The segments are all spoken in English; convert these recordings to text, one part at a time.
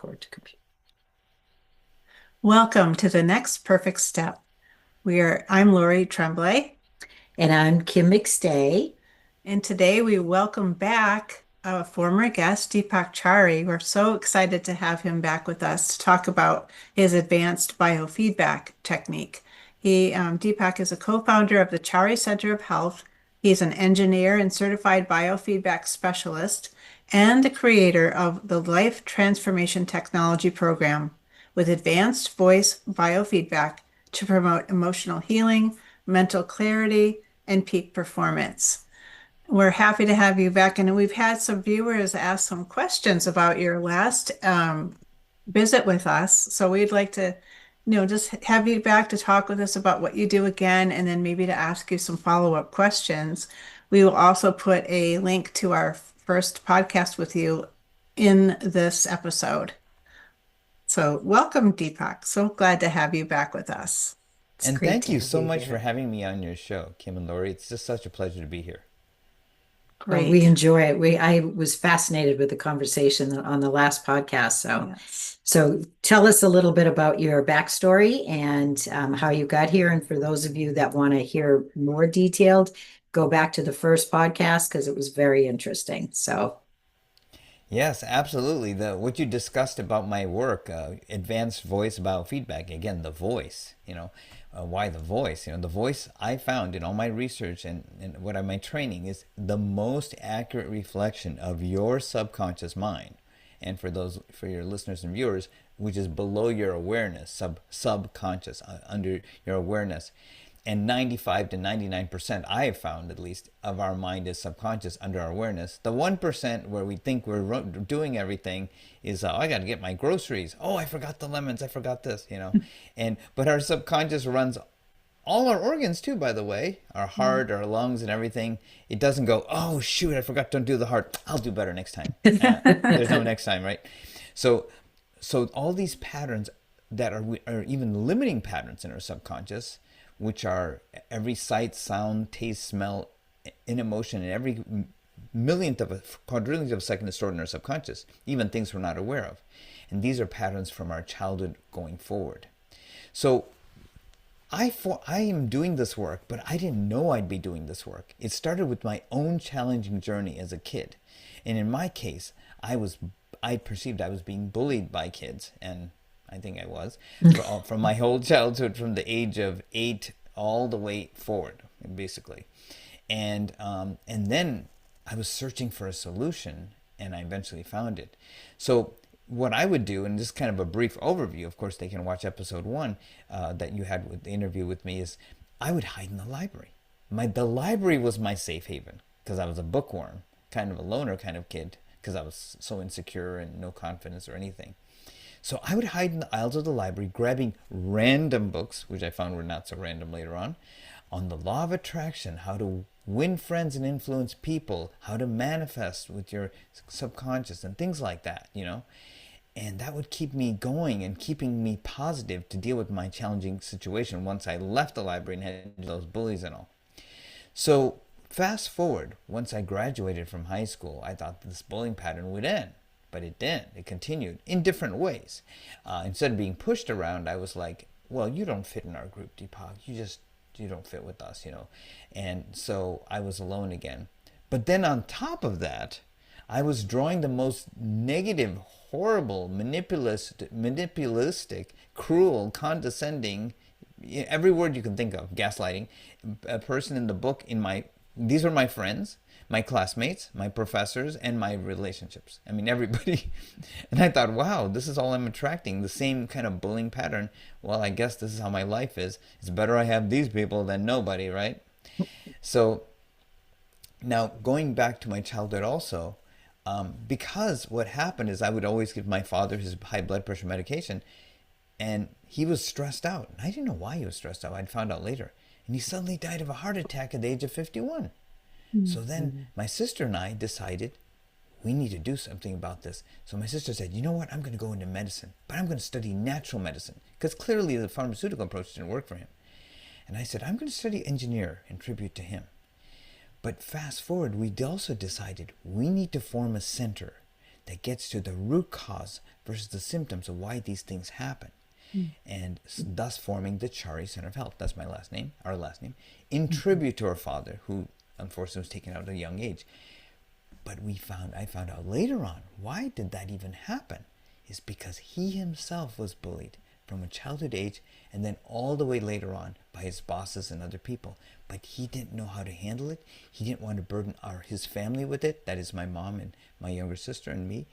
record to computer. Welcome to the next perfect step. I'm Lori Tremblay, And I'm Kim McStay. and today we welcome back a former guest, Deepak Chari. We're so excited to have him back with us to talk about his advanced biofeedback technique. Deepak is a co-founder of the Chari Center of Health. He's an engineer and certified biofeedback specialist and the creator of the Life Transformation Technology Program with advanced voice biofeedback to promote emotional healing, mental clarity, and peak performance. We're happy to have you back, and we've had some viewers ask some questions about your last visit with us. So we'd like to, just have you back to talk with us about what you do again, and then maybe to ask you some follow-up questions. We will also put a link to our first podcast with you in this episode. So welcome, Deepak. So glad to have you back with us. It's And great thank to you have so you much for here. having me on your show, Kim and Lori. It's just such a pleasure to be here. Well, we Great. enjoy it. I was fascinated with the conversation on the last podcast. Yes. So tell us a little bit about your backstory and how you got here. And for those of you that want to hear more detailed, go back to the first podcast because it was very interesting. So Yes, absolutely. The what you discussed about my work, advanced voice biofeedback. Again, the voice. Why the voice? The voice I found in all my research and what my training is the most accurate reflection of your subconscious mind. And for your listeners and viewers, which is below your awareness, subconscious, under your awareness. And 95 to 99%, I have found at least, of our mind is subconscious under our awareness. The 1% where we think we're doing everything is, I got to get my groceries. Oh, I forgot the lemons. I forgot this. But our subconscious runs all our organs too, by the way, our heart, our lungs, and everything. It doesn't go, oh, shoot, I forgot to do the heart. I'll do better next time. There's no next time, right? So, so all these patterns that are even limiting patterns in our subconscious, which are every sight, sound, taste, smell, in emotion, and every millionth of a quadrillionth of a second is stored in our subconscious, even things we're not aware of. And these are patterns from our childhood going forward. So I am doing this work, but I didn't know I'd be doing this work. It started with my own challenging journey as a kid. And in my case, I perceived I was being bullied by kids, and I think I was, from my whole childhood, from the age of 8 all the way forward, basically. And then I was searching for a solution, and I eventually found it. So what I would do, and just kind of a brief overview, of course they can watch episode 1 that you had with the interview with me, is I would hide in the library. The library was my safe haven because I was a bookworm, kind of a loner kind of kid, because I was so insecure and no confidence or anything. So I would hide in the aisles of the library, grabbing random books, which I found were not so random later on the law of attraction, how to win friends and influence people, how to manifest with your subconscious, and things like that. And that would keep me going and keeping me positive to deal with my challenging situation once I left the library and had those bullies and all. So fast forward, once I graduated from high school, I thought this bullying pattern would end. But it didn't. It continued in different ways. Instead of being pushed around, I was like, well, you don't fit in our group, Deepak. You don't fit with us. And so I was alone again. But then on top of that, I was drawing the most negative, horrible, manipulistic, cruel, condescending, every word you can think of, gaslighting, a person in the book these were my friends, my classmates, my professors, and my relationships. I mean, everybody. And I thought, wow, this is all I'm attracting, the same kind of bullying pattern. Well, I guess this is how my life is. It's better I have these people than nobody, right? So now going back to my childhood also, because what happened is I would always give my father his high blood pressure medication, and he was stressed out. And I didn't know why he was stressed out. I'd found out later. And he suddenly died of a heart attack at the age of 51. So then my sister and I decided we need to do something about this. So my sister said, you know what, I'm going to go into medicine, but I'm going to study natural medicine, because clearly the pharmaceutical approach didn't work for him. And I said, I'm going to study engineer in tribute to him. But fast forward, we also decided we need to form a center that gets to the root cause versus the symptoms of why these things happen. And thus forming the Chari Center of Health. That's my last name, our last name, in tribute to our father, who unfortunately was taken out at a young age. But I found out later on, why did that even happen? Is because he himself was bullied from a childhood age and then all the way later on by his bosses and other people. But he didn't know how to handle it. He didn't want to burden his family with it. That is my mom and my younger sister and me.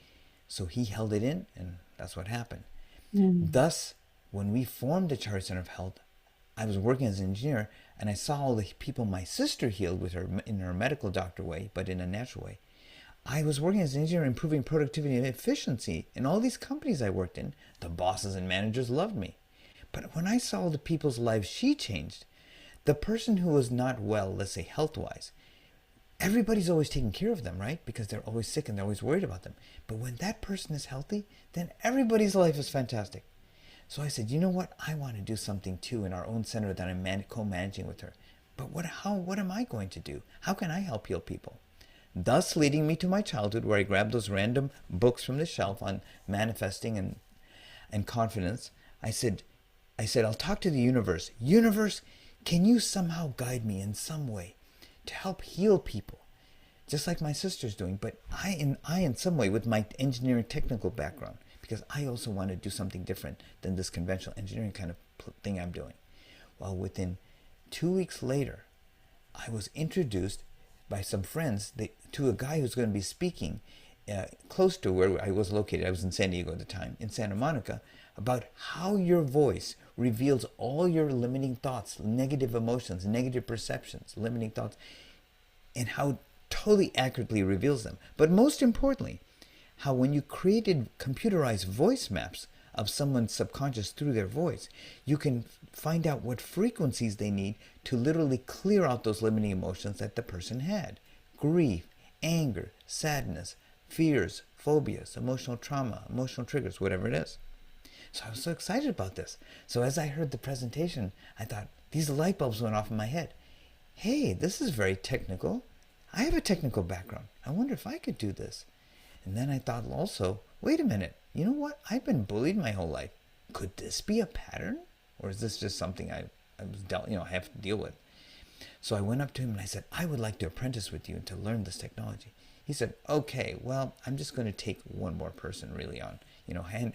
So he held it in, and that's what happened. Thus, when we formed the Chari Center of Health, I was working as an engineer, and I saw all the people my sister healed with her in her medical doctor way, but in a natural way. I was working as an engineer, improving productivity and efficiency in all these companies I worked in. The bosses and managers loved me. But when I saw the people's lives she changed, the person who was not well, let's say health-wise, everybody's always taking care of them, right? Because they're always sick and they're always worried about them. But when that person is healthy, then everybody's life is fantastic. So I said, you know what? I want to do something too in our own center that I'm co-managing with her. But what am I going to do? How can I help heal people? Thus leading me to my childhood, where I grabbed those random books from the shelf on manifesting and confidence. I said, I'll talk to the universe. Universe, can you somehow guide me in some way to help heal people? Just like my sister's doing, but I in some way with my engineering technical background, because I also want to do something different than this conventional engineering kind of thing I'm doing. Well, within 2 weeks later, I was introduced by some friends to a guy who's going to be speaking close to where I was located. I was in San Diego at the time, in Santa Monica, about how your voice reveals all your limiting thoughts, negative emotions, negative perceptions, limiting thoughts, and how totally accurately reveals them. But most importantly, how when you created computerized voice maps of someone's subconscious through their voice, you can find out what frequencies they need to literally clear out those limiting emotions that the person had. Grief, anger, sadness, fears, phobias, emotional trauma, emotional triggers, whatever it is. So I was so excited about this. So as I heard the presentation, I thought, these light bulbs went off in my head. Hey, this is very technical. I have a technical background. I wonder if I could do this. And then I thought also, wait a minute, you know what? I've been bullied my whole life. Could this be a pattern? Or is this just something I have to deal with? So I went up to him and I said, I would like to apprentice with you and to learn this technology. He said, okay, well, I'm just going to take one more person really on,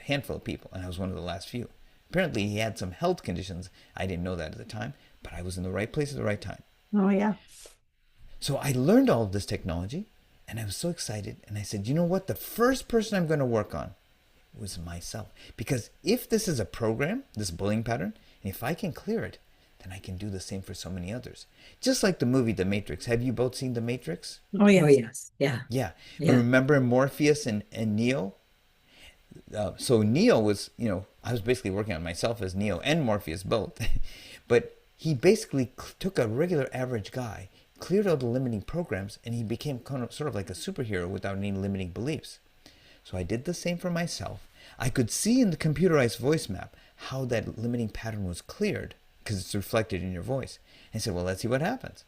handful of people. And I was one of the last few. Apparently he had some health conditions. I didn't know that at the time, but I was in the right place at the right time. Oh, yeah. So I learned all of this technology. And I was so excited. And I said, you know what? The first person I'm going to work on was myself. Because if this is a program, this bullying pattern, and if I can clear it, then I can do the same for so many others. Just like the movie The Matrix. Have you both seen The Matrix? Oh, yes. Oh, yes. Yeah. Yeah. Yeah. Remember Morpheus and Neo? So Neo was, I was basically working on myself as Neo and Morpheus both. But he basically took a regular average guy, cleared all the limiting programs, and he became sort of like a superhero without any limiting beliefs. So I did the same for myself. I could see in the computerized voice map how that limiting pattern was cleared because it's reflected in your voice. And I said, well, let's see what happens.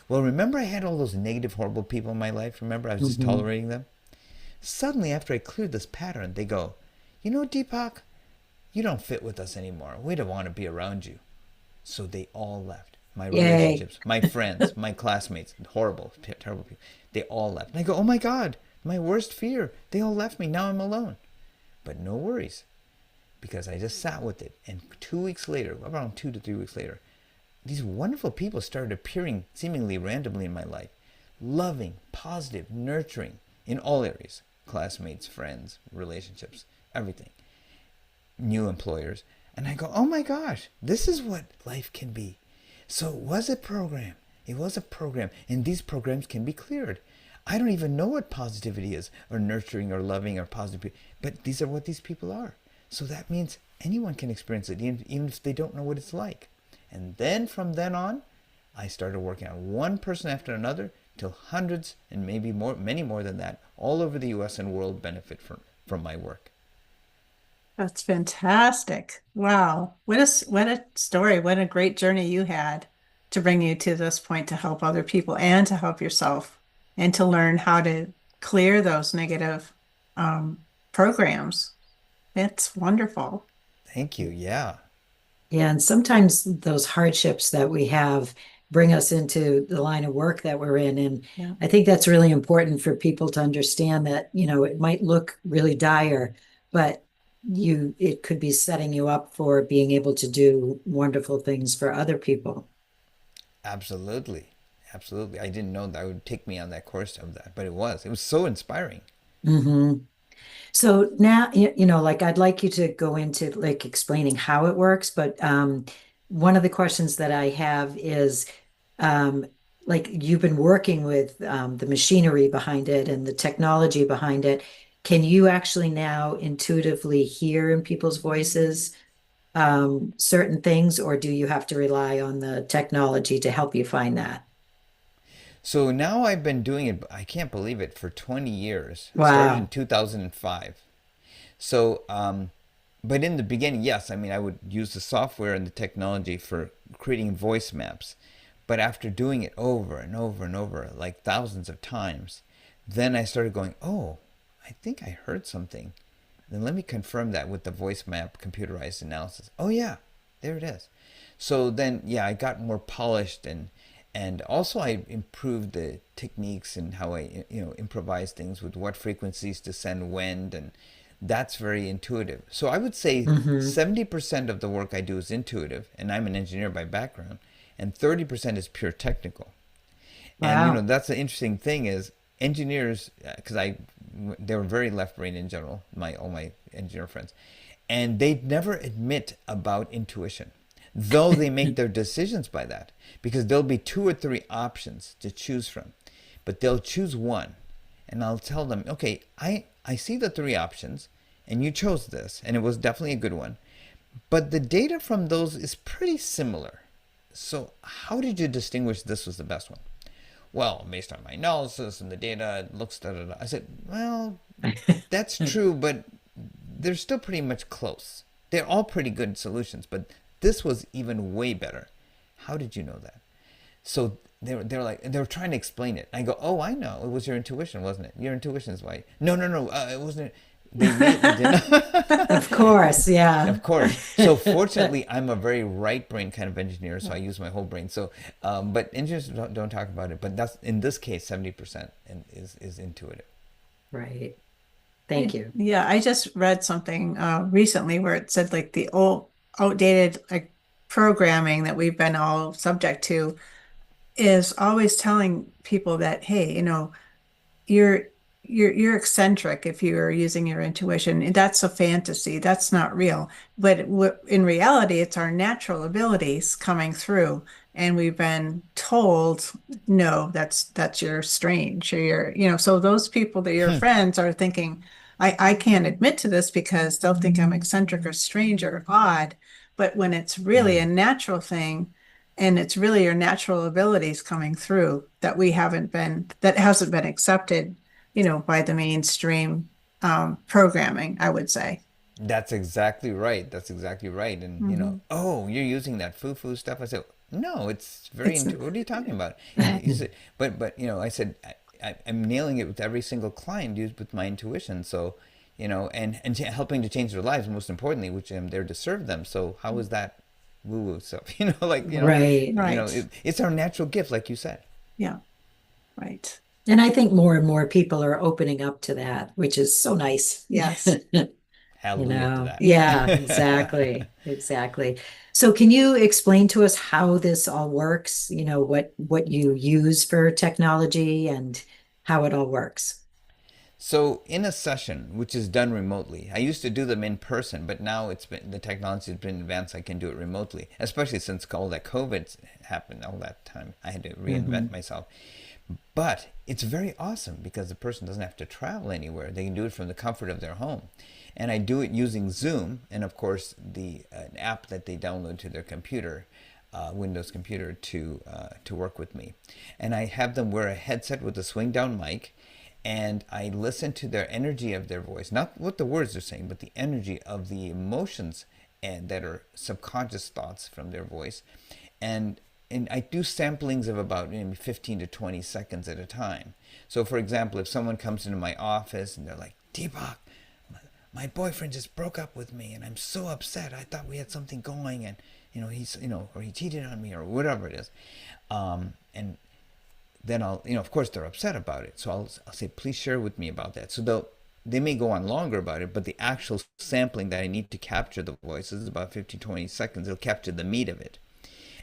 Well, remember I had all those negative, horrible people in my life? Remember I was just tolerating them? Suddenly, after I cleared this pattern, they go, Deepak, you don't fit with us anymore. We don't want to be around you. So they all left. My relationships, my friends, my classmates, horrible, terrible people, they all left. And I go, oh my God, my worst fear. They all left me. Now I'm alone. But no worries, because I just sat with it. And 2 weeks later, around 2 to 3 weeks later, these wonderful people started appearing seemingly randomly in my life. Loving, positive, nurturing in all areas. Classmates, friends, relationships, everything. New employers. And I go, oh my gosh, this is what life can be. So it was a program. It was a program. And these programs can be cleared. I don't even know what positivity is, or nurturing, or loving, or positive. But these are what these people are. So that means anyone can experience it, even if they don't know what it's like. And then from then on, I started working on one person after another till hundreds and maybe more, many more than that, all over the U.S. and world benefit from my work. That's fantastic. Wow. What a story. What a great journey you had to bring you to this point to help other people and to help yourself and to learn how to clear those negative um, programs. It's wonderful. Thank you. Yeah. Yeah, and sometimes those hardships that we have bring us into the line of work that we're in. And Yeah. I think that's really important for people to understand that, it might look really dire, but it could be setting you up for being able to do wonderful things for other people. Absolutely. Absolutely. I didn't know that would take me on that course of that, but it was. It was so inspiring. Hmm. So now, like I'd like you to go into like explaining how it works, but one of the questions that I have is um, like you've been working with the machinery behind it and the technology behind it. Can you actually now intuitively hear in people's voices certain things, or do you have to rely on the technology to help you find that? So now I've been doing it, I can't believe it, for 20 years. I started in Wow. 2005. So, but in the beginning, yes, I mean, I would use the software and the technology for creating voice maps. But after doing it over and over and over, like thousands of times, then I started going, oh, I think I heard something. Then let me confirm that with the voice map computerized analysis. Oh, yeah, there it is. So then, yeah, I got more polished and also I improved the techniques and how I improvise things with what frequencies to send when, and that's very intuitive. So I would say Hmm. 70% of the work I do is intuitive, and I'm an engineer by background, and 30% is pure technical. And Wow. that's the interesting thing is engineers, because they were very left brain in general, my all my engineer friends, and they never admit about intuition, though they make their decisions by that, because there'll be two or three options to choose from, but they'll choose one, and I'll tell them, okay, I see the three options, and you chose this, and it was definitely a good one, but the data from those is pretty similar. So how did you distinguish this was the best one? Well, based on my analysis and the data, it looks da da da. I said, well, that's true, but they're still pretty much close. They're all pretty good solutions, but this was even way better. How did you know that? So they're like they were trying to explain it. I go, oh, I know. It was your intuition, wasn't it? Your intuition is why. No, no, no. It wasn't. They really didn't. Of course, yeah. Of course. So fortunately, I'm a very right brain kind of engineer, so I use my whole brain. So, but engineers don't talk about it. But that's in this case, 70% is intuitive. Right. Thank you. Yeah, I just read something recently where it said like the old outdated like programming that we've been all subject to is always telling people that, hey, you're you're eccentric if you're using your intuition. That's a fantasy. That's not real. But in reality, it's our natural abilities coming through. And we've been told, no, that's you're strange or so those people that your friends are thinking, I can't admit to this because they'll think I'm eccentric or strange or odd. But when it's really a natural thing, and it's really your natural abilities coming through that hasn't been accepted, by the mainstream programming, I would say. That's exactly right. That's exactly right. And Hmm. oh, you're using that foo-foo stuff. I said, no, it's very It's intuitive. What are you talking about? He said, but I said, I'm nailing it with every single client used with my intuition. So, and helping to change their lives, most importantly, which I'm there to serve them. So how is that woo-woo stuff? right. Right. It's our natural gift, like you said. Yeah. Right. And I think more and more people are opening up to that, which is so nice. Yes. Hallelujah to Yeah, that. exactly. Exactly. So can you explain to us how this all works? What you use for technology and how it all works. So in a session, which is done remotely, I used to do them in person, but now the technology has been advanced. I can do it remotely, especially since all that COVID happened all that time. I had to reinvent Hmm. myself. But it's very awesome because the person doesn't have to travel anywhere. They can do it from the comfort of their home. And I do it using Zoom and, of course, the an app that they download to their computer, Windows computer, to work with me. And I have them wear a headset with a swing down mic, and I listen to their energy of their voice, not what the words are saying, but the energy of the emotions and that are subconscious thoughts from their voice, and I do samplings of about maybe 15 to 20 seconds at a time. So, for example, if someone comes into my office and they're like, Deepak, my boyfriend just broke up with me and I'm so upset. I thought we had something going and, he's, or he cheated on me or whatever it is. And then I'll, of course they're upset about it. So I'll say, please share with me about that. So they may go on longer about it, but the actual sampling that I need to capture the voice is about 15, 20 seconds. It'll capture the meat of it.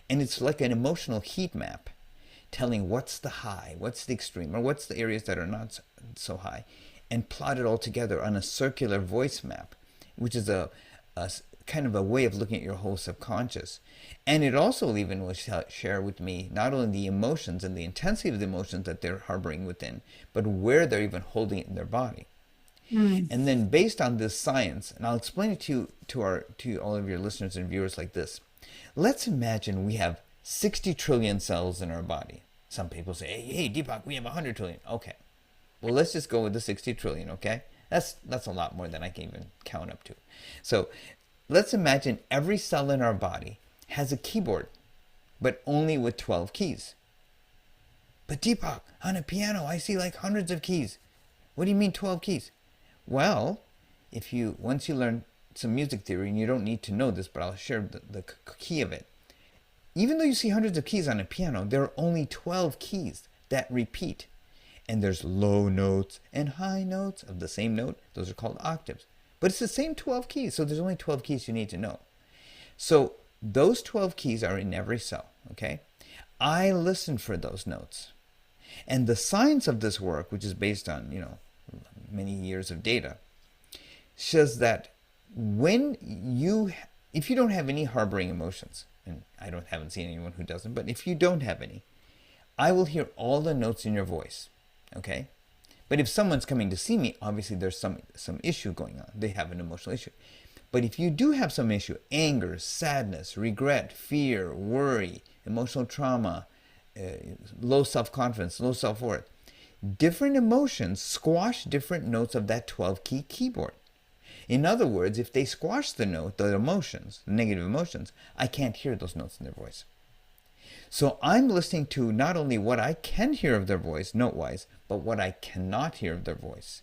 And it's like an emotional heat map telling what's the high, what's the extreme, or what's the areas that are not so high, and plot it all together on a circular voice map, which is a kind of a way of looking at your whole subconscious. And it also even will share with me not only the emotions and the intensity of the emotions that they're harboring within, but where they're even holding it in their body. And then based on this science, and I'll explain it to all of your listeners and viewers like this. Let's imagine we have 60 trillion cells in our body. Some people say, hey, Deepak, we have 100 trillion. Okay. Well, let's just go with the 60 trillion, okay? That's a lot more than I can even count up to. So let's imagine every cell in our body has a keyboard, but only with 12 keys. But Deepak, on a piano, I see like hundreds of keys. What do you mean 12 keys? Well, once you learn some music theory, and you don't need to know this, but I'll share the key of it. Even though you see hundreds of keys on a piano, there are only 12 keys that repeat. And there's low notes and high notes of the same note. Those are called octaves. But it's the same 12 keys, so there's only 12 keys you need to know. So those 12 keys are in every cell, okay? I listen for those notes. And the science of this work, which is based on, many years of data, says that if you don't have any harboring emotions, and I haven't seen anyone who doesn't, but if you don't have any, I will hear all the notes in your voice, okay? But if someone's coming to see me, obviously there's some issue going on. They have an emotional issue. But if you do have some issue, anger, sadness, regret, fear, worry, emotional trauma, low self-confidence, low self-worth, different emotions squash different notes of that 12-key keyboard. In other words, if they squash the emotions, the negative emotions, I can't hear those notes in their voice. So I'm listening to not only what I can hear of their voice, note-wise, but what I cannot hear of their voice.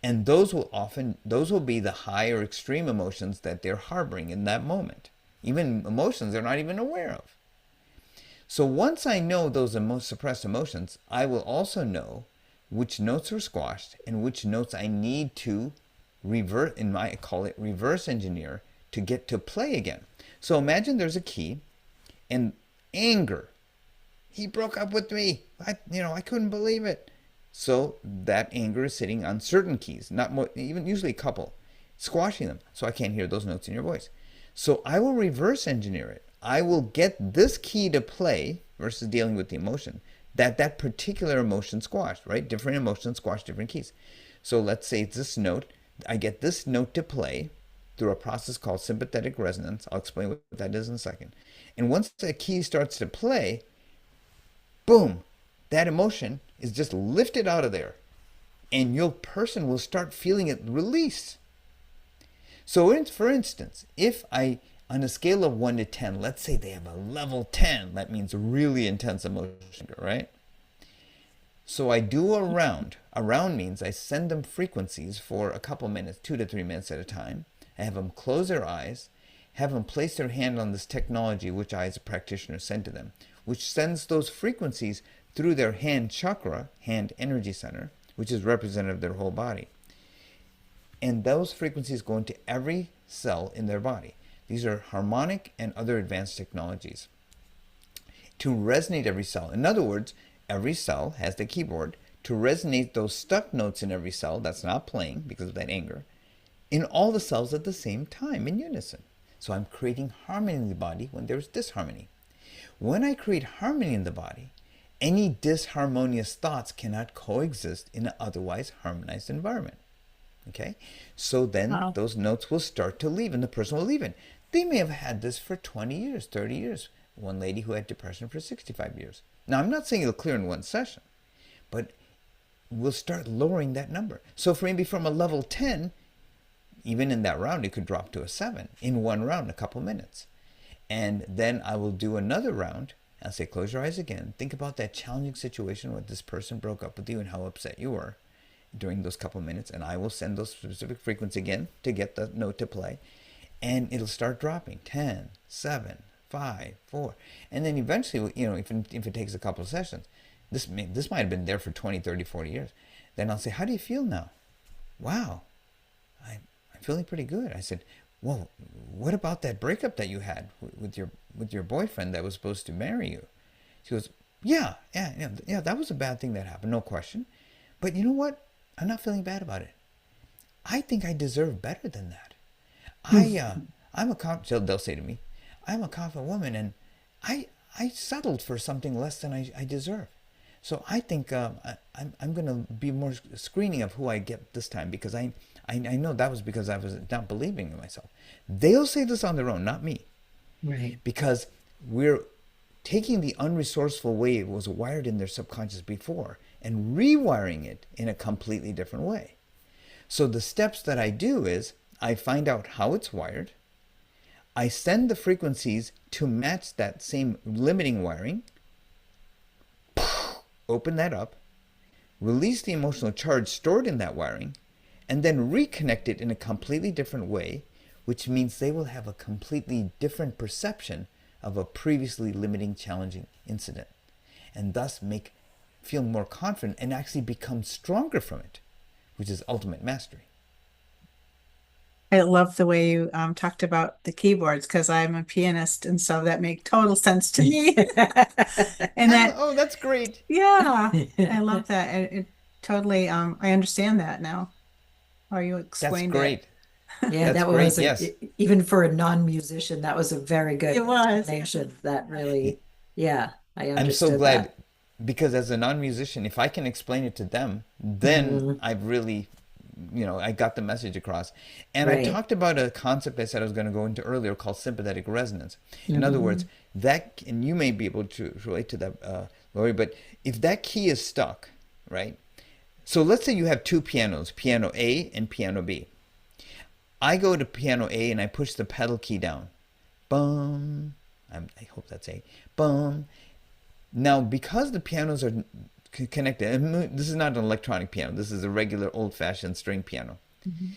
And those will be the high or extreme emotions that they're harboring in that moment. Even emotions they're not even aware of. So once I know those suppressed emotions, I will also know which notes are squashed and which notes I need to I call it reverse engineer, to get to play again. So imagine there's a key and anger. He broke up with me. I couldn't believe it. So that anger is sitting on certain keys, not more, even usually a couple, squashing them. So I can't hear those notes in your voice. So I will reverse engineer it. I will get this key to play versus dealing with the emotion. That particular emotion squashed, right? Different emotions squash different keys. So let's say it's this note. I get this note to play through a process called sympathetic resonance. I'll explain what that is in a second. And once the key starts to play, boom, that emotion is just lifted out of there. And your person will start feeling it release. So for instance, if on a scale of 1 to 10, let's say they have a level 10, that means really intense emotion, right? So I do a round. A round means I send them frequencies for a couple minutes, 2 to 3 minutes at a time. I have them close their eyes, have them place their hand on this technology, which I as a practitioner send to them, which sends those frequencies through their hand chakra, hand energy center, which is representative of their whole body. And those frequencies go into every cell in their body. These are harmonic and other advanced technologies to resonate every cell. In other words, every cell has the keyboard to resonate those stuck notes in every cell that's not playing because of that anger in all the cells at the same time in unison. So I'm creating harmony in the body when there's disharmony. When I create harmony in the body, any disharmonious thoughts cannot coexist in an otherwise harmonized environment. Okay? So then those notes will start to leave and the person will leave it. They may have had this for 20 years, 30 years. One lady who had depression for 65 years. Now, I'm not saying it'll clear in one session, but we'll start lowering that number. So maybe from a level 10, even in that round, it could drop to a 7 in one round, a couple minutes. And then I will do another round. I'll say, close your eyes again. Think about that challenging situation where this person broke up with you and how upset you were. during those couple minutes, and I will send those specific frequencies again to get the note to play, and it'll start dropping 10, 7, 5, 4, and then eventually, if it takes a couple of sessions, this might have been there for 20, 30, 40 years. Then I'll say, how do you feel now? Wow, I'm feeling pretty good. I said, well, what about that breakup that you had with your boyfriend that was supposed to marry you? She goes, yeah, that was a bad thing that happened, no question. But you know what? I'm not feeling bad about it. I think I deserve better than that. They'll say to me, I'm a confident woman, and I settled for something less than I deserve. So I think I'm going to be more screening of who I get this time, because I know that was because I was not believing in myself. They'll say this on their own, not me. Right. Because we're taking the unresourceful way it was wired in their subconscious before and rewiring it in a completely different way. So the steps that I do is I find out how it's wired. I send the frequencies to match that same limiting wiring. Open that up, release the emotional charge stored in that wiring, and then reconnect it in a completely different way, which means they will have a completely different perception of a previously limiting, challenging incident, and thus feel more confident and actually become stronger from it, which is ultimate mastery. I love the way you talked about the keyboards, because I'm a pianist, and so that makes total sense to me. And Oh, that's great. Yeah, I love that. It totally, I understand that now, how you explained great. Yeah, That's that great. was Yes. even for a non-musician, that was a very good It was. explanation. That really, yeah, I I'm so understood glad, that. because as a non-musician, if I can explain it to them, then Mhm. I've really, I got the message across. And I Right. talked about a concept I said I was going to go into earlier called sympathetic resonance. In other words, Mhm. and you may be able to relate to that, Lori, but if that key is stuck, right? So let's say you have two pianos, piano A and piano B. I go to piano A and I push the pedal key down. Bum. I hope that's A. Bum. Now, because the pianos are connected, and this is not an electronic piano, this is a regular old-fashioned string piano. Mhm.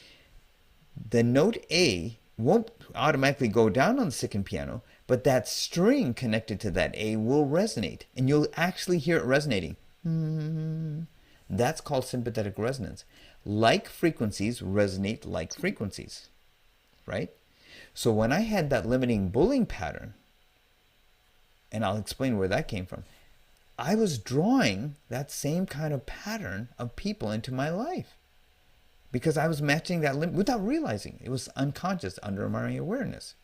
The note A won't automatically go down on the second piano, but that string connected to that A will resonate, and you'll actually hear it resonating. That's called sympathetic resonance. Like frequencies resonate like frequencies, right? So when I had that limiting bullying pattern, and I'll explain where that came from, I was drawing that same kind of pattern of people into my life, because I was matching that limit without realizing. It was unconscious, under my awareness.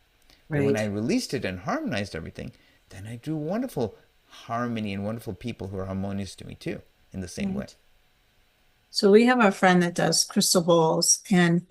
But when I Right. released it and harmonized everything, then I drew wonderful harmony and wonderful people who are harmonious to me too, in the same way. Right. So we have a friend that does crystal bowls, and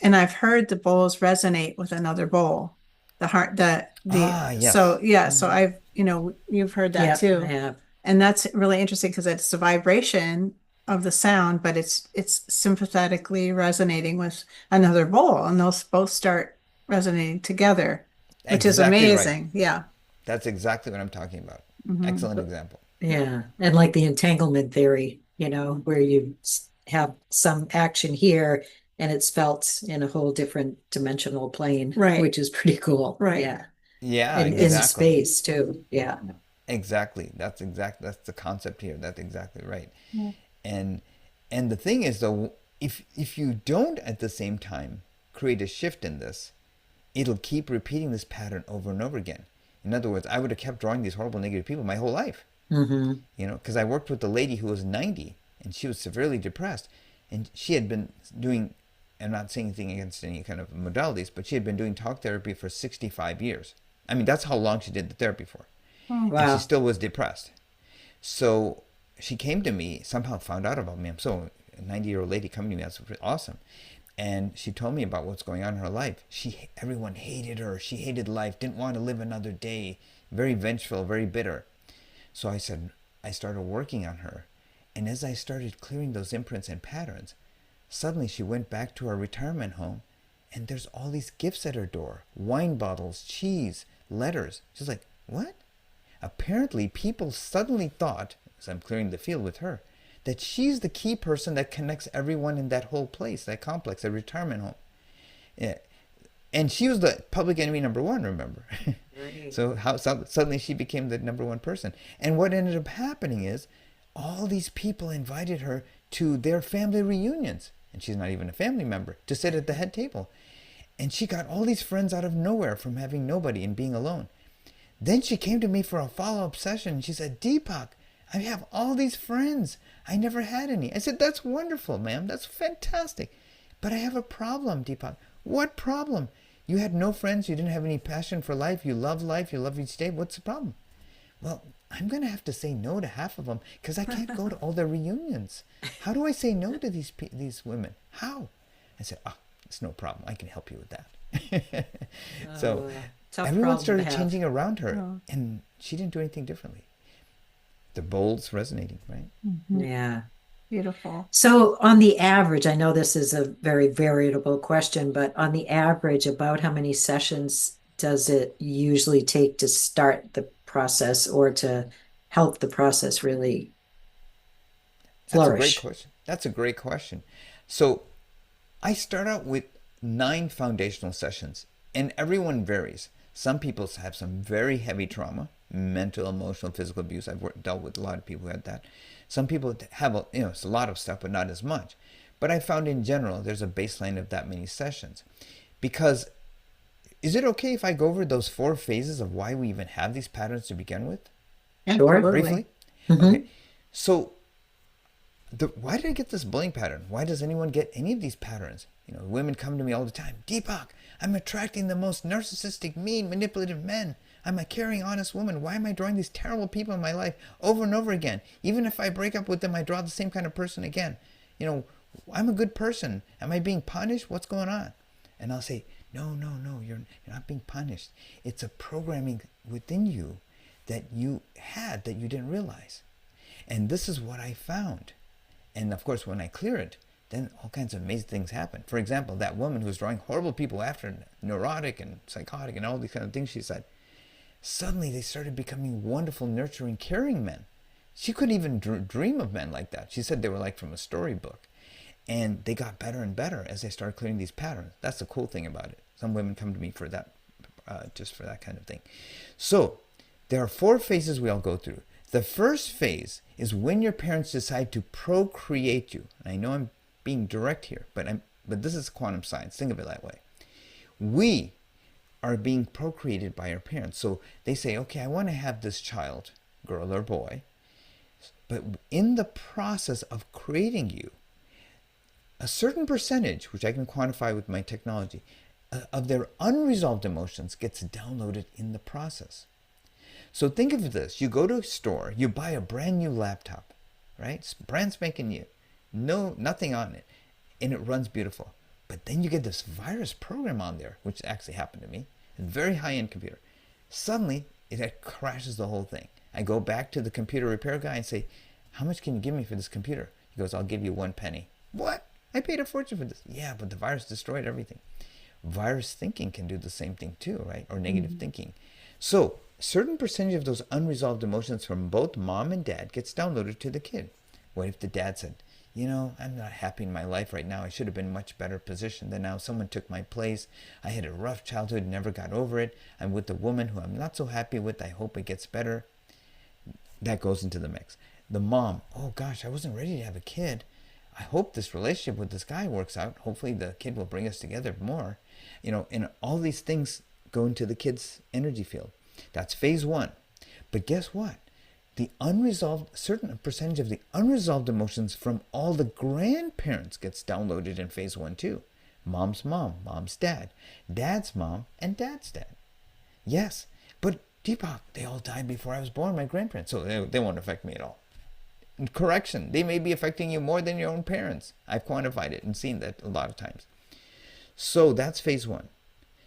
and I've heard the bowls resonate with another bowl. The heart, Ah, so yes. yeah, so Mhm. you've heard that Yeah, I too. have. And that's really interesting, because it's the vibration of the sound, but it's sympathetically resonating with another bowl, and those both start resonating together, which is Exactly right. amazing. Yeah. That's exactly what I'm talking about. Hmm. Excellent example. Yeah. And like the entanglement theory, where you have some action here and it's felt in a whole different dimensional plane, Right. which is pretty cool. Right. Yeah. Yeah, And in exactly. space too. Yeah. Exactly. That's the concept here. That's exactly right. Yeah. And the thing is though, if you don't at the same time create a shift in this, it'll keep repeating this pattern over and over again. In other words, I would have kept drawing these horrible negative people my whole life. Mm-hmm. Because I worked with a lady who was 90 and she was severely depressed, and she had been doing, I'm not saying anything against any kind of modalities, but she had been doing talk therapy for 65 years. I mean, that's how long she did the therapy for. Oh. And she Wow. still was depressed. So she came to me, somehow found out about me. I'm so, a 90-year-old lady coming to me, that's awesome. And she told me about what's going on in her life. Everyone hated her. She hated life, didn't want to live another day, very vengeful, very bitter. So I started working on her. And as I started clearing those imprints and patterns, suddenly she went back to her retirement home, and there's all these gifts at her door: wine bottles, cheese, letters. She's like, what? Apparently, people suddenly thought, as I'm clearing the field with her, that she's the key person that connects everyone in that whole place, that complex, that retirement home. Yeah. And she was the public enemy number one, remember? Right. So how suddenly she became the number one person. And what ended up happening is all these people invited her to their family reunions. And she's not even a family member, to sit at the head table. And she got all these friends out of nowhere from having nobody and being alone. Then she came to me for a follow-up session and she said, Deepak, I have all these friends. I never had any. I said, that's wonderful, ma'am. That's fantastic. But I have a problem, Deepak. What problem? You had no friends. You didn't have any passion for life. You love life. You love each day. What's the problem? Well, I'm going to have to say no to half of them because I can't go to all their reunions. How do I say no to these women? How? I said, it's no problem. I can help you with that. So Tough everyone problem to started have. changing around her, and she didn't do anything differently. The bold's resonating, right? Yeah. Beautiful. So on the average, I know this is a very variable question, but on the average, about how many sessions does it usually take to start the process or to help the process really That's a great flourish? question. That's a great question. So I start out with 9 foundational sessions, and everyone varies. Some people have some very heavy trauma, mental, emotional, physical abuse. Dealt with a lot of people who had that. Some people have it's a lot of stuff, but not as much. But I found in general, there's a baseline of that many sessions. Because is it okay if I go over those 4 phases of why we even have these patterns to begin with? Sure. Absolutely. Briefly? Mm-hmm. Okay. So why did I get this bullying pattern? Why does anyone get any of these patterns? Women come to me all the time. Deepak, I'm attracting the most narcissistic, mean, manipulative men. I'm a caring, honest woman. Why am I drawing these terrible people in my life over and over again? Even if I break up with them, I draw the same kind of person again. I'm a good person. Am I being punished? What's going on? And I'll say, no, you're not being punished. It's a programming within you that you had that you didn't realize. And this is what I found. And of course, when I clear it, then all kinds of amazing things happen. For example, that woman who's drawing horrible people after her, neurotic and psychotic and all these kind of things she said, suddenly they started becoming wonderful, nurturing, caring men. She couldn't even dream of men like that. She said they were like from a storybook. And they got better and better as they started clearing these patterns. That's the cool thing about it. Some women come to me for that, just for that kind of thing. So there are 4 phases we all go through. The first phase is when your parents decide to procreate you. And I know I'm being direct here, but this is quantum science. Think of it that way. We are being procreated by our parents. So they say, okay, I want to have this child, girl or boy. But in the process of creating you, a certain percentage, which I can quantify with my technology, of their unresolved emotions gets downloaded in the process. So think of this. You go to a store, you buy a brand new laptop, right? It's brand spanking new. Nothing on it. And it runs beautiful. But then you get this virus program on there, which actually happened to me. A very high-end computer. Suddenly, it crashes the whole thing. I go back to the computer repair guy and say, how much can you give me for this computer? He goes, I'll give you 1 penny. What? I paid a fortune for this. Yeah, but the virus destroyed everything. Virus thinking can do the same thing too, right? Or negative thinking. So a certain percentage of those unresolved emotions from both mom and dad gets downloaded to the kid. What if the dad said, I'm not happy in my life right now. I should have been in a much better position than now. Someone took my place. I had a rough childhood, never got over it. I'm with a woman who I'm not so happy with. I hope it gets better. That goes into the mix. The mom, oh gosh, I wasn't ready to have a kid. I hope this relationship with this guy works out. Hopefully the kid will bring us together more. And all these things go into the kid's energy field. That's phase 1. But guess what? Certain percentage of the unresolved emotions from all the grandparents gets downloaded in phase 1 too. Mom's mom, mom's dad, dad's mom, and dad's dad. Yes, but Deepak, they all died before I was born, my grandparents, so they won't affect me at all. Correction, they may be affecting you more than your own parents. I've quantified it and seen that a lot of times. So that's phase 1.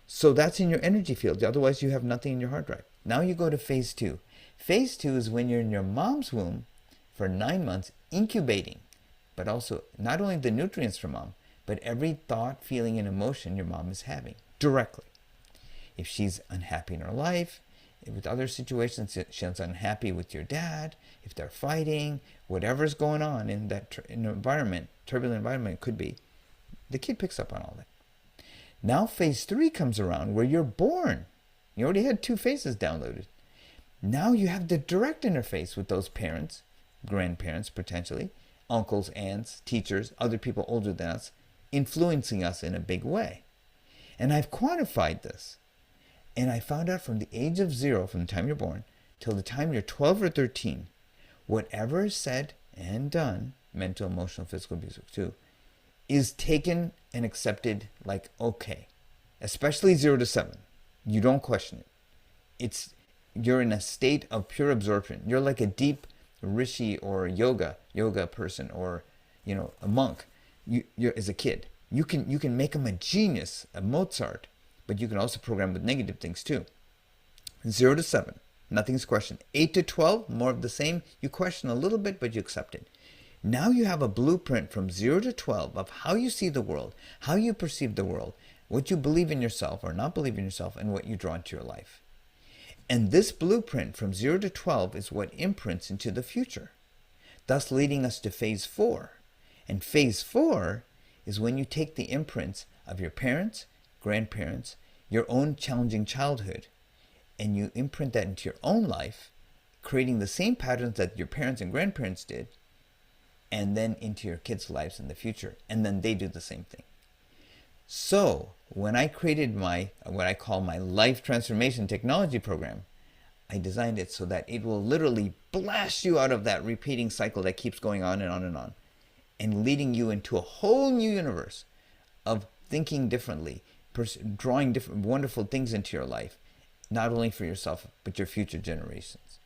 So that's in your energy field. Otherwise, you have nothing in your hard drive. Now you go to phase 2. Phase 2 is when you're in your mom's womb for 9 months incubating, but also not only the nutrients from mom, but every thought, feeling, and emotion your mom is having directly. If she's unhappy in her life, with other situations, she's unhappy with your dad, if they're fighting, whatever's going on in that environment, turbulent environment it could be, the kid picks up on all that. Now phase 3 comes around where you're born. You already had 2 phases downloaded. Now you have the direct interface with those parents, grandparents potentially, uncles, aunts, teachers, other people older than us, influencing us in a big way. And I've quantified this. And I found out from the age of 0, from the time you're born, till the time you're 12 or 13, whatever is said and done, mental, emotional, physical abuse too, is taken and accepted like okay. Especially 0 to 7. You don't question it. You're in a state of pure absorption. You're like a deep rishi or yoga person, or a monk. You're as a kid. You can make them a genius, a Mozart, but you can also program with negative things too. 0 to 7, nothing's questioned. 8 to 12, more of the same. You question a little bit, but you accept it. Now you have a blueprint from 0 to 12 of how you see the world, how you perceive the world, what you believe in yourself or not believe in yourself, and what you draw into your life. And this blueprint from 0 to 12 is what imprints into the future, thus leading us to phase 4. And phase 4 is when you take the imprints of your parents, grandparents, your own challenging childhood, and you imprint that into your own life, creating the same patterns that your parents and grandparents did, and then into your kids' lives in the future. And then they do the same thing. So when I created what I call my life transformation technology program, I designed it so that it will literally blast you out of that repeating cycle that keeps going on and on and on, and leading you into a whole new universe of thinking differently, drawing different wonderful things into your life, not only for yourself, but your future generations.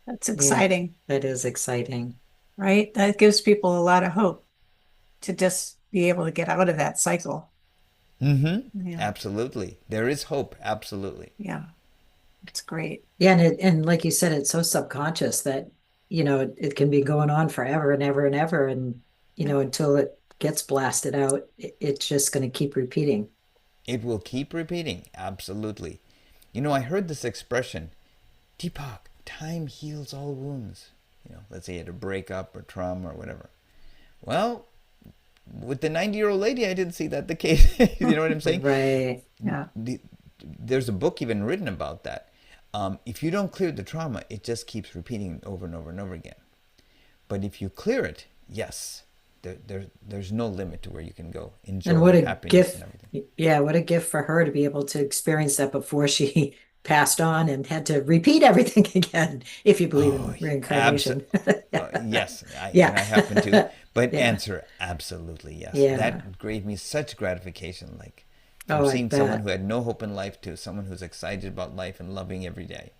That's exciting. Yeah, that is exciting. Right? That gives people a lot of hope to just be able to get out of that cycle. Mm-hmm. Yeah. Absolutely. There is hope. Absolutely. Yeah. It's great. Yeah, and like you said, it's so subconscious that, it can be going on forever and ever and ever. And, until it gets blasted out, it's just going to keep repeating. It will keep repeating. Absolutely. I heard this expression, Deepak, time heals all wounds. Let's say you had a breakup or trauma or whatever. Well, with the 90-year-old lady, I didn't see that the case. You know what I'm saying? Right. Yeah. There's a book even written about that. If you don't clear the trauma, it just keeps repeating over and over and over again. But if you clear it, yes, there's no limit to where you can go. Enjoy And what a happiness gift. and everything. Yeah, what a gift for her to be able to experience that before she passed on and had to repeat everything again, if you believe in reincarnation. Yes, Yeah. and I happen to. But Yeah. answer, absolutely yes. Yeah. That gave me such gratification, like from Oh, I seeing someone bet. who had no hope in life to someone who's excited about life and loving every day.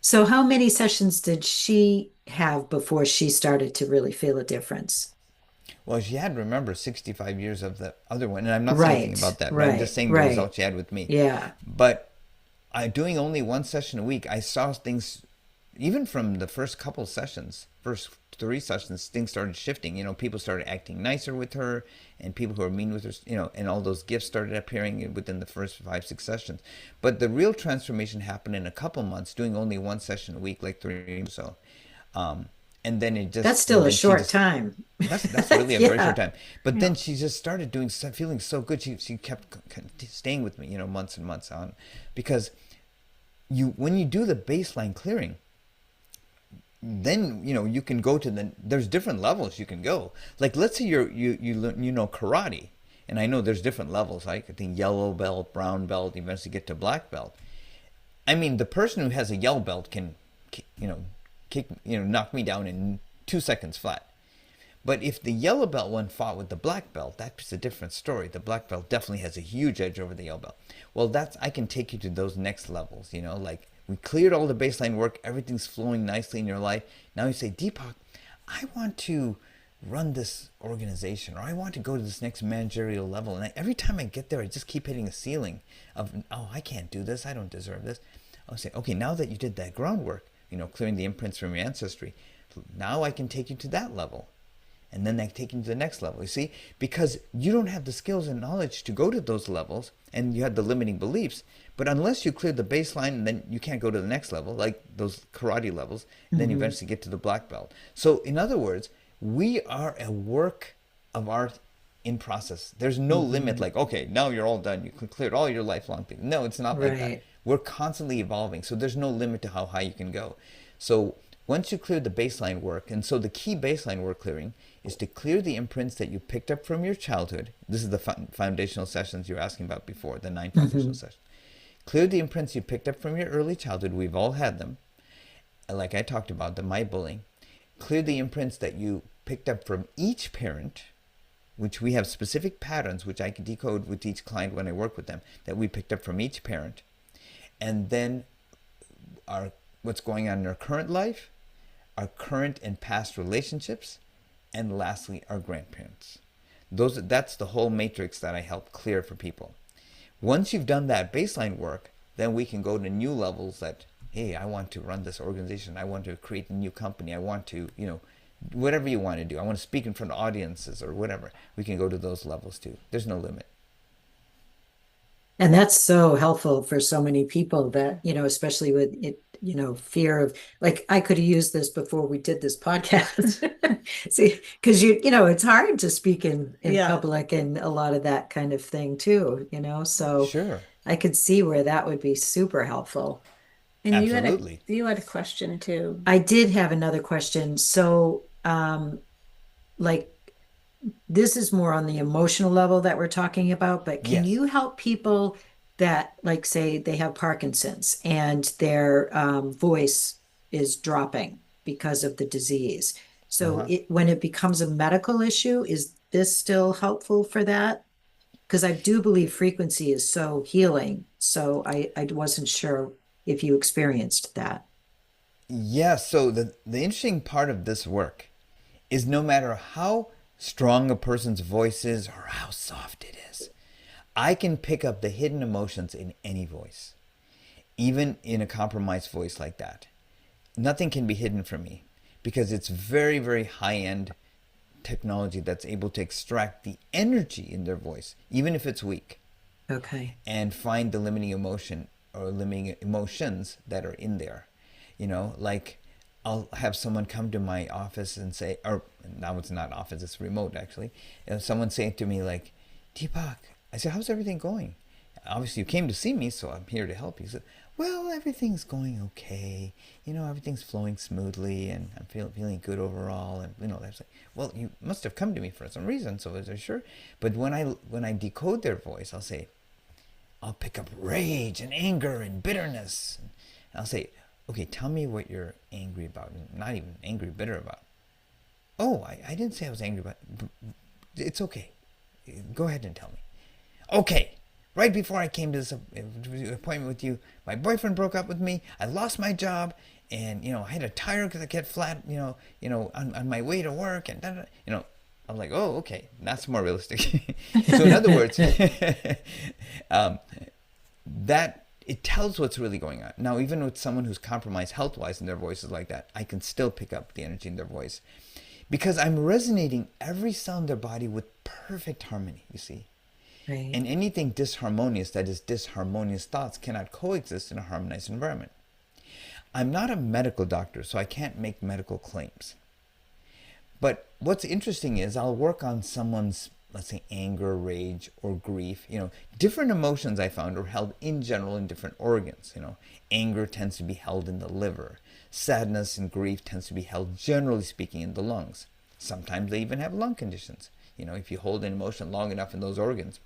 So how many sessions did she have before she started to really feel a difference? Well, she had, remember, 65 years of the other one, and I'm not saying anything Right, about that, but I'm just saying the right. results she had with me. Yeah. But doing only one session a week, I saw things, even from the first couple sessions, first 3 sessions, things started shifting. People started acting nicer with her, and people who were mean with her, and all those gifts started appearing within the first 5, 6 sessions. But the real transformation happened in a couple months, doing only one session a week, like 3 or so. And then it just... That's still a short time. That's really a very Yeah. short time. But then she just started feeling so good. She kept staying with me, months and months on, because when you do the baseline clearing, then you can go to there's different levels you can go. Like, let's say you know karate, and I know there's different levels. I think yellow belt, brown belt, eventually get to black belt. I mean, the person who has a yellow belt can knock me down in 2 seconds flat. But if the yellow belt one fought with the black belt, that's a different story. The black belt definitely has a huge edge over the yellow belt. Well, I can take you to those next levels, like we cleared all the baseline work, everything's flowing nicely in your life. Now you say, Deepak, I want to run this organization, or I want to go to this next managerial level. And every time I get there, I just keep hitting a ceiling of, oh, I can't do this. I don't deserve this. I'll say, okay, now that you did that groundwork, clearing the imprints from your ancestry, now I can take you to that level. and then they take you to the next level. You see, because you don't have the skills and knowledge to go to those levels, and you have the limiting beliefs. But unless you clear the baseline, then you can't go to the next level, like those karate levels, and then you Hmm. eventually get to the black belt. So, in other words, we are a work of art in process. There's no limit, Hmm. like, okay, now you're all done. You cleared all your lifelong things. No, it's not like that. Right. We're constantly evolving. So there's no limit to how high you can go. So once you clear the baseline work, and so the key baseline work clearing is to clear the imprints that you picked up from your childhood. This is the foundational sessions you were asking about before, the 9 foundational Hmm. sessions. Clear the imprints you picked up from your early childhood. We've all had them. Like I talked about, my bullying. Clear the imprints that you picked up from each parent, which we have specific patterns, which I can decode with each client when I work with them, that we picked up from each parent. And then our what's going on in our current life, our current and past relationships, and lastly, our grandparents. That's the whole matrix that I help clear for people. Once you've done that baseline work, then we can go to new levels that, hey, I want to run this organization. I want to create a new company. I want to, whatever you want to do. I want to speak in front of audiences or whatever. We can go to those levels too. There's no limit. And that's so helpful for so many people that, especially with it, fear of like I could have used this before we did this podcast. See, because it's hard to speak in Yeah. public and a lot of that kind of thing too. So Sure. I could see where that would be super helpful. And Absolutely. you had a question too. I did have another question. So, like this is more on the emotional level that we're talking about, but can Yes. you help people that, like, say they have Parkinson's and their voice is dropping because of the disease? So Uh-huh. when it becomes a medical issue, is this still helpful for that? Because I do believe frequency is so healing. So I wasn't sure if you experienced that. Yeah, so the interesting part of this work is no matter how strong a person's voice is or how soft it is, I can pick up the hidden emotions in any voice, even in a compromised voice like that. Nothing can be hidden from me because it's very, very high end technology that's able to extract the energy in their voice, even if it's weak, Okay. and find the limiting emotion or limiting emotions that are in there. Like I'll have someone come to my office and say, or now it's not office, it's remote actually. Someone saying to me like, Deepak, I said, how's everything going? Obviously you came to see me, so I'm here to help you. He said, well, everything's going okay. Everything's flowing smoothly, and I'm feeling good overall. And that's like, well, you must have come to me for some reason. So is there sure? But when I decode their voice, I'll pick up rage and anger and bitterness. And I'll say, okay, tell me what you're angry about. Not even angry, bitter about. Oh, I didn't say I was angry about. It's okay. Go ahead and tell me. Okay. Right before I came to this appointment with you, my boyfriend broke up with me. I lost my job, and I had a tire because I get flat. On my way to work, and I'm like, oh, okay, that's more realistic. So in other words, um, that it tells what's really going on. Now, even with someone who's compromised health-wise and their voice is like that, I can still pick up the energy in their voice because I'm resonating every cell in their body with perfect harmony, you see. Right. And anything disharmonious, that is disharmonious thoughts, cannot coexist in a harmonized environment. I'm not a medical doctor, so I can't make medical claims. But what's interesting is I'll work on someone's, let's say, anger, rage, or grief. Different emotions I found are held in general in different organs. Anger tends to be held in the liver. Sadness and grief tends to be held, generally speaking, in the lungs. Sometimes they even have lung conditions. If you hold an emotion long enough in those organs,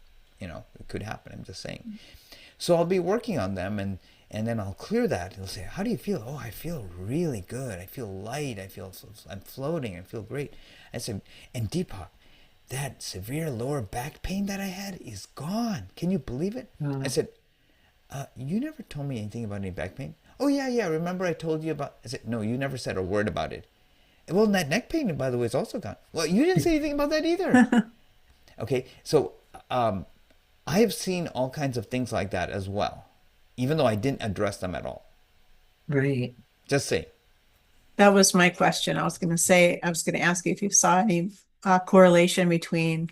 it could happen. I'm just saying. So I'll be working on them, and then I'll clear that. They'll say, how do you feel? Oh, I feel really good. I feel light. I'm floating. I feel great. I said, and Deepak, that severe lower back pain that I had is gone. Can you believe it? I said, you never told me anything about any back pain. Oh, yeah. Remember I told you about, I said, no, you never said a word about it. Well, that neck pain, by the way, is also gone. Well, you didn't say anything about that either. Okay, so I have seen all kinds of things like that as well, even though I didn't address them at all. Right. Just say, That was my question. I was going to ask you if you saw any correlation between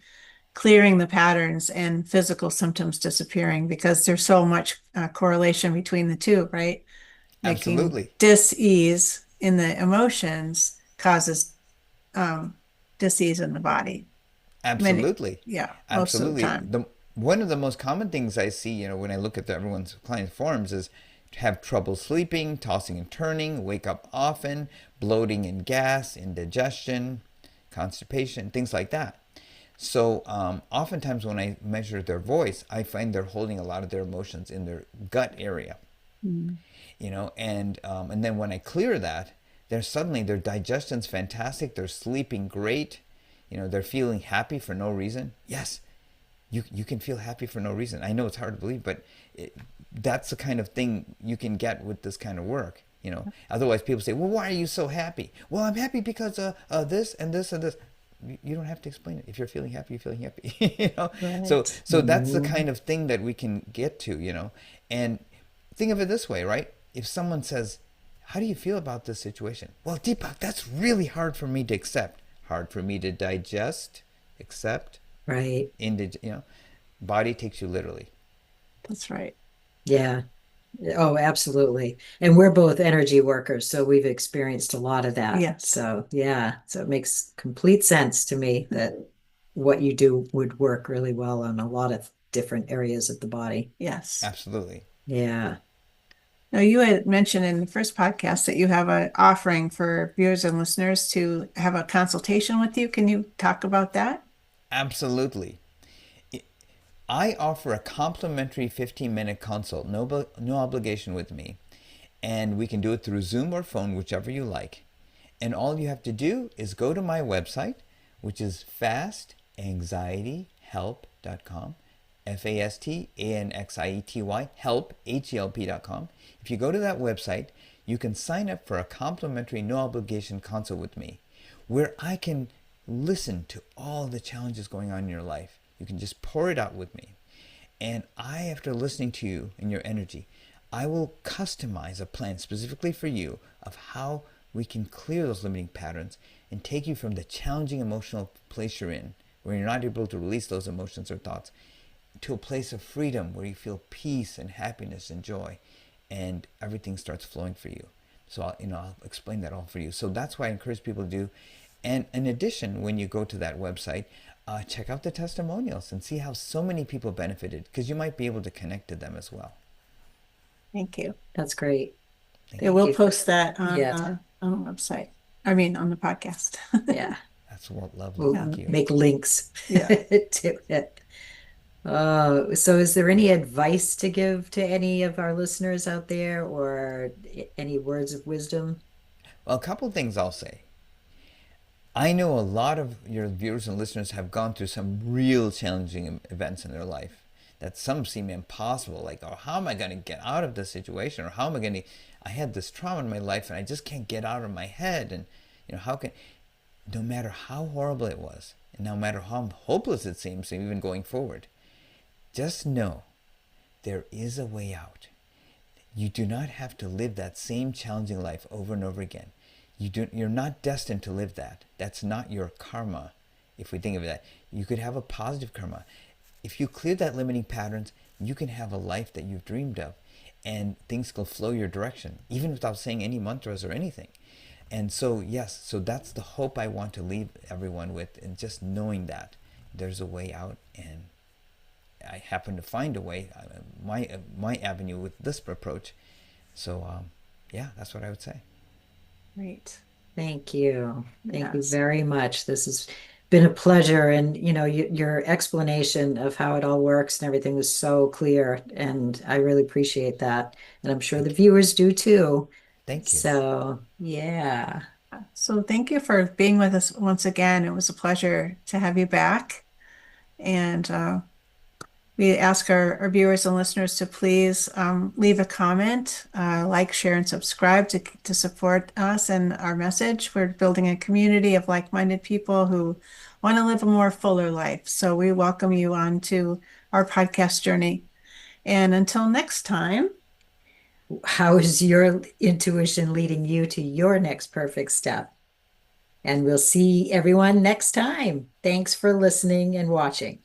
clearing the patterns and physical symptoms disappearing because there's so much correlation between the two, right? Making Absolutely. dis-ease in the emotions causes um, dis-ease in the body. Many, Absolutely. yeah, most of the Absolutely. time. The one of the most common things I see, when I look at everyone's client forums is to have trouble sleeping, tossing and turning, wake up often, bloating and gas, indigestion, constipation, things like that. So oftentimes when I measure their voice, I find they're holding a lot of their emotions in their gut area, Mm. and then when I clear that, they're suddenly their digestion's fantastic, they're sleeping great, they're feeling happy for no reason. Yes, you can feel happy for no reason. I know it's hard to believe, but that's the kind of thing you can get with this kind of work. Otherwise people say, well, why are you so happy? Well, I'm happy because this and this and this. You don't have to explain it. If you're feeling happy, you're feeling happy. So Right. so that's the kind of thing that we can get to. And think of it this way, right? If someone says, how do you feel about this situation? Well, Deepak, that's really hard for me to accept. Hard for me to digest, accept, Right. body takes you literally. That's right. Yeah. Oh, absolutely. And we're both energy workers, so we've experienced a lot of that. Yes. So, yeah. So it makes complete sense to me that what you do would work really well on a lot of different areas of the body. Yes. Absolutely. Yeah. Now, you had mentioned in the first podcast that you have an offering for viewers and listeners to have a consultation with you. Can you talk about that? Absolutely. I offer a complimentary 15-minute consult, no obligation with me. And we can do it through Zoom or phone, whichever you like. And all you have to do is go to my website, which is fastanxietyhelp.com, FASTANXIETY, help, HELP.com. If you go to that website, you can sign up for a complimentary no obligation consult with me, where I can listen to all the challenges going on in your life. You can just pour it out with me. And after listening to you and your energy, I will customize a plan specifically for you of how we can clear those limiting patterns and take you from the challenging emotional place you're in, where you're not able to release those emotions or thoughts, to a place of freedom where you feel peace and happiness and joy, and everything starts flowing for you. So I'll explain that all for you. So that's why I encourage people to do. And in addition, when you go to that website, check out the testimonials and see how so many people benefited, because you might be able to connect to them as well. Thank you. That's great. They Thank will you. post that Yes. on the website. I mean, on the podcast. Yeah. That's lovely. We'll Thank you. make links Yeah. to it. So is there any advice to give to any of our listeners out there or any words of wisdom? Well, a couple of things I'll say. I know a lot of your viewers and listeners have gone through some real challenging events in their life that some seem impossible. Like, oh, how am I going to get out of this situation? Or how am I going to, I had this trauma in my life and I just can't get out of my head. And, no matter how horrible it was, and no matter how hopeless it seems, even going forward, just know there is a way out. You do not have to live that same challenging life over and over again. You're not destined to live that. That's not your karma. If we think of that, you could have a positive karma. If you clear that limiting patterns, you can have a life that you've dreamed of, and things will flow your direction, even without saying any mantras or anything. And so, yes, so that's the hope I want to leave everyone with, and just knowing that there's a way out, and I happen to find a way, my avenue with this approach. So, yeah, that's what I would say. Great. Thank you. Thank you Yes. very much. This has been a pleasure. And, your explanation of how it all works and everything was so clear. And I really appreciate that. And I'm sure the Thank you. viewers do too. Thank you. So, yeah. So thank you for being with us once again. It was a pleasure to have you back. And we ask our viewers and listeners to please leave a comment, like, share, and subscribe to support us and our message. We're building a community of like-minded people who want to live a more fuller life. So we welcome you on to our podcast journey. And until next time, How is your intuition leading you to your next perfect step? And we'll see everyone next time. Thanks for listening and watching.